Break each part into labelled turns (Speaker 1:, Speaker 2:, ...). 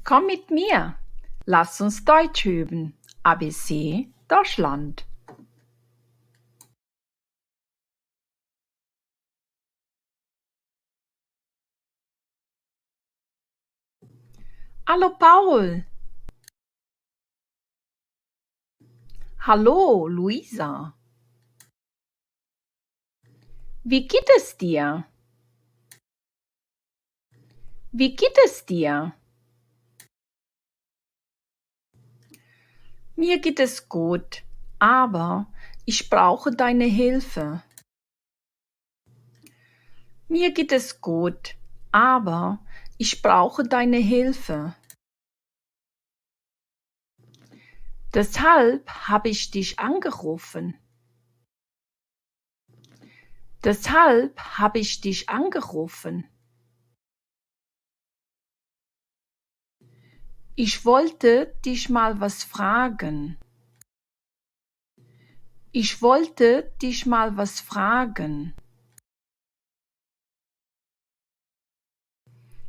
Speaker 1: Komm mit mir, lass uns Deutsch üben. ABC Deutschland. Hallo Paul. Hallo Luisa. Wie geht es dir? Wie geht es dir? Mir geht es gut, aber ich brauche deine Hilfe. Mir geht es gut, aber ich brauche deine Hilfe. Deshalb habe ich dich angerufen. Deshalb habe ich dich angerufen. Ich wollte dich mal was fragen. Ich wollte dich mal was fragen.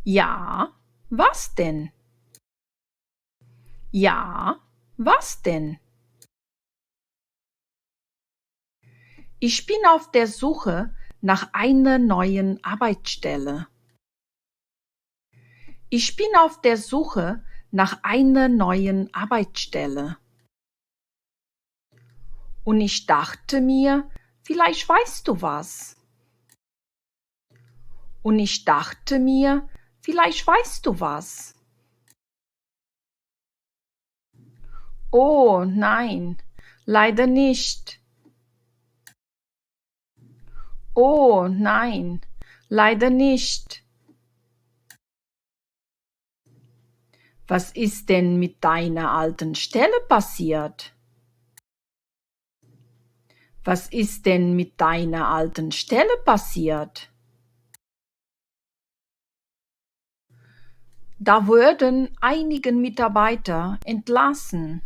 Speaker 1: Ja, was denn? Ja, was denn? Ich bin auf der Suche nach einer neuen Arbeitsstelle. Ich bin auf der Suche nach einer neuen Arbeitsstelle. Und ich dachte mir, vielleicht weißt du was. Und ich dachte mir, vielleicht weißt du was. Oh nein, leider nicht. Oh nein, leider nicht. Was ist denn mit deiner alten Stelle passiert? Was ist denn mit deiner alten Stelle passiert? Da wurden einige Mitarbeiter entlassen.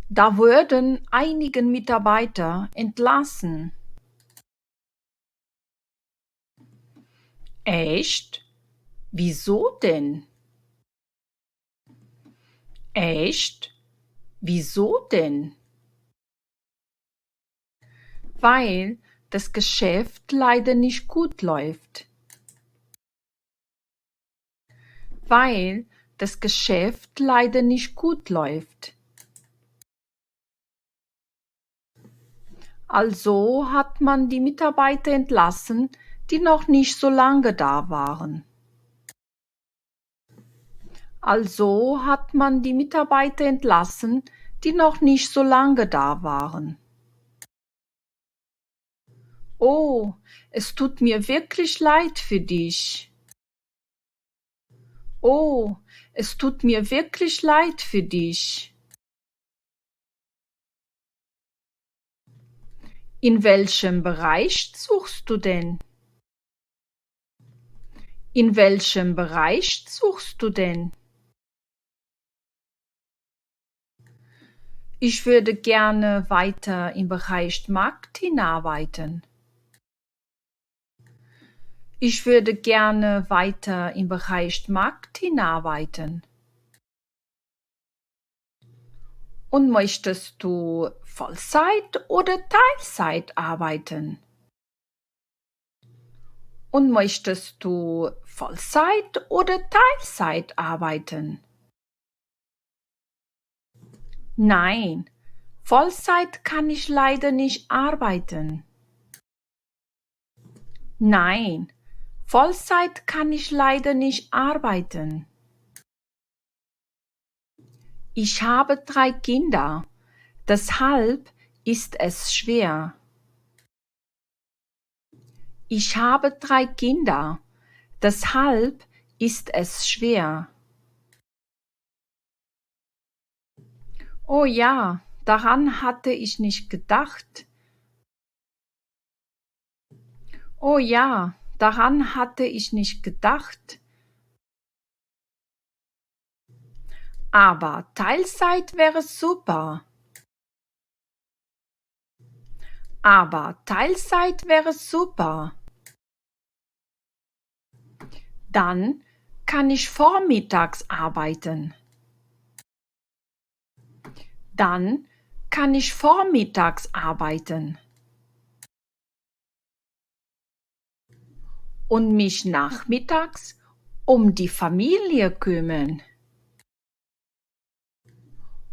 Speaker 1: Da wurden einige Mitarbeiter entlassen. Echt? Wieso denn? Echt? Wieso denn? Weil das Geschäft leider nicht gut läuft. Weil das Geschäft leider nicht gut läuft. Also hat man die Mitarbeiter entlassen, die noch nicht so lange da waren. Also hat man die Mitarbeiter entlassen, die noch nicht so lange da waren. Oh, es tut mir wirklich leid für dich. Oh, es tut mir wirklich leid für dich. In welchem Bereich suchst du denn? In welchem Bereich suchst du denn? Ich würde gerne weiter im Bereich Marketing arbeiten. Ich würde gerne weiter im Bereich Marketing arbeiten. Und möchtest du Vollzeit oder Teilzeit arbeiten? Und möchtest du Vollzeit oder Teilzeit arbeiten? Nein, Vollzeit kann ich leider nicht arbeiten. Nein, Vollzeit kann ich leider nicht arbeiten. Ich habe 3 Kinder, deshalb ist es schwer. Ich habe 3 Kinder, deshalb ist es schwer. Oh ja, daran hatte ich nicht gedacht. Oh ja, daran hatte ich nicht gedacht. Aber Teilzeit wäre super. Aber Teilzeit wäre super. Dann kann ich vormittags arbeiten. Dann kann ich vormittags arbeiten. Und mich nachmittags um die Familie kümmern.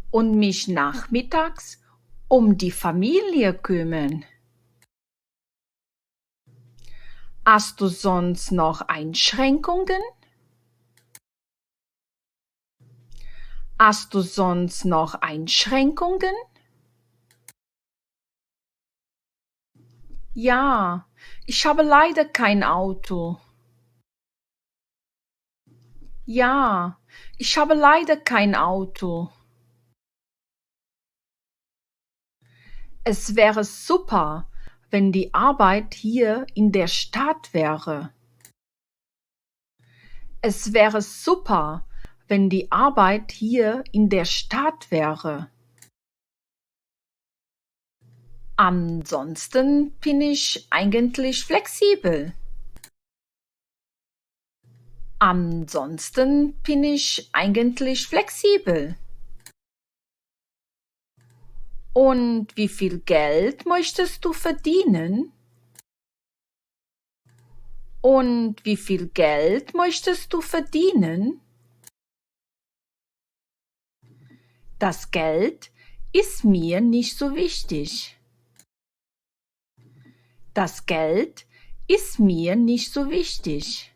Speaker 1: Und mich nachmittags um die Familie kümmern. Hast du sonst noch Einschränkungen? Hast du sonst noch Einschränkungen? Ja, ich habe leider kein Auto. Ja, ich habe leider kein Auto. Es wäre super, wenn die Arbeit hier in der Stadt wäre. Es wäre super, wenn die Arbeit hier in der Stadt wäre. Ansonsten bin ich eigentlich flexibel. Ansonsten bin ich eigentlich flexibel. Und wie viel Geld möchtest du verdienen? Und wie viel Geld möchtest du verdienen? Das Geld ist mir nicht so wichtig. Das Geld ist mir nicht so wichtig.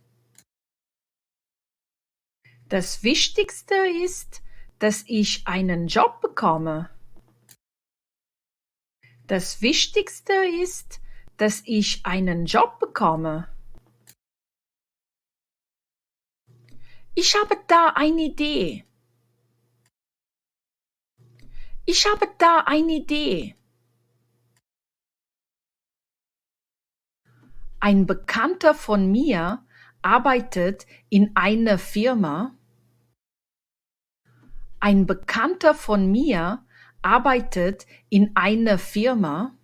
Speaker 1: Das Wichtigste ist, dass ich einen Job bekomme. Das Wichtigste ist, dass ich einen Job bekomme. Ich habe da eine Idee. Ich habe da eine Idee. Ein Bekannter von mir arbeitet in einer Firma. Ein Bekannter von mir arbeitet in einer Firma.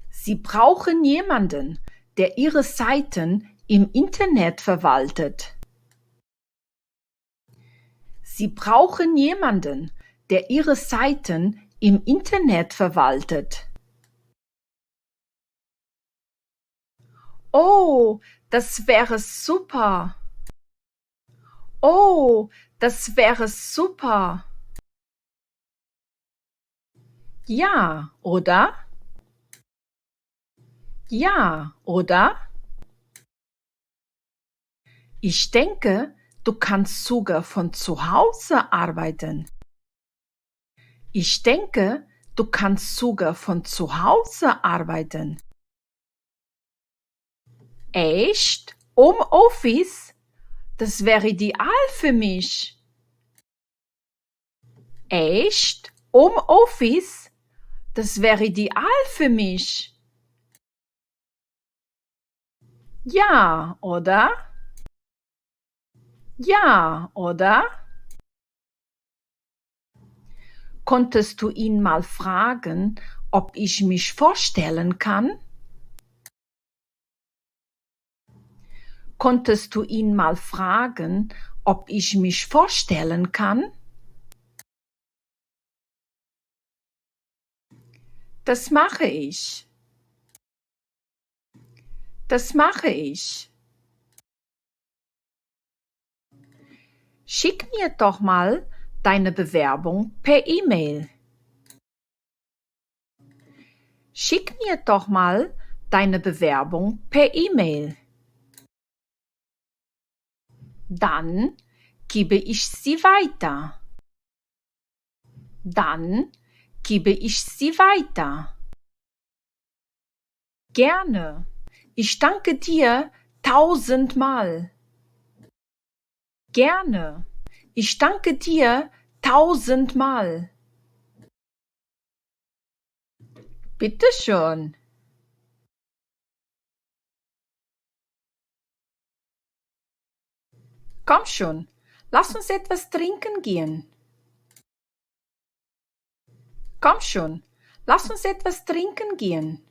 Speaker 1: Sie brauchen jemanden, der ihre Seiten im Internet verwaltet. Sie brauchen jemanden, der ihre Seiten im Internet verwaltet. Oh, das wäre super. Oh, das wäre super. Ja, oder? Ja, oder? Ich denke, du kannst sogar von zu Hause arbeiten. Ich denke, du kannst sogar von zu Hause arbeiten. Echt? Homeoffice? Das wäre ideal für mich. Echt? Homeoffice? Das wäre ideal für mich. Ja, oder? Ja, oder? Konntest du ihn mal fragen, ob ich mich vorstellen kann? Konntest du ihn mal fragen, ob ich mich vorstellen kann? Das mache ich. Das mache ich. Schick mir doch mal deine Bewerbung per E-Mail. Schick mir doch mal deine Bewerbung per E-Mail. Dann gebe ich sie weiter. Dann gebe ich sie weiter. Gerne. Ich danke dir tausendmal. Gerne. Ich danke dir tausendmal. Bitte schon. Komm schon, lass uns etwas trinken gehen. Komm schon, lass uns etwas trinken gehen.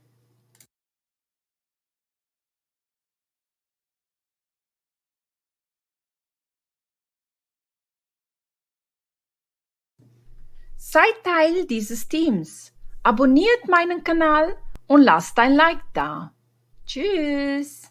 Speaker 1: Seid Teil dieses Teams. Abonniert meinen Kanal und lasst ein Like da. Tschüss!